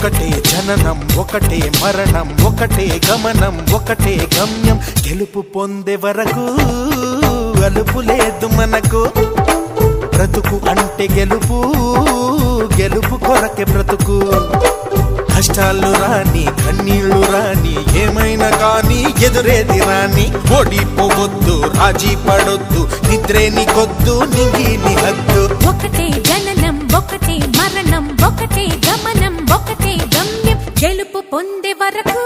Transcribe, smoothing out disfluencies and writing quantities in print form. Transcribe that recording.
ఒకటే జననం ఒకటే మరణం ఒకటే గమనం ఒకటే గమ్యం గెలుపు పొందే వరకు అలుపు లేదు మనకు బ్రతుకు అంటే గెలుపు గెలుపు కొరకే బ్రతుకు కష్టాలు రాని కన్నీళ్లు రాని ఏమైనా కానీ ఎదురేది రాని ఓడిపోవద్దు రాజీ పడొద్దు నిద్రే నీకొద్దు నింగి నీ హద్దు ఒకటే జననం ఒకటే మరణం ఒకటే గమనం ఒకటే గమ్యం గెలుపు పొందే వరకు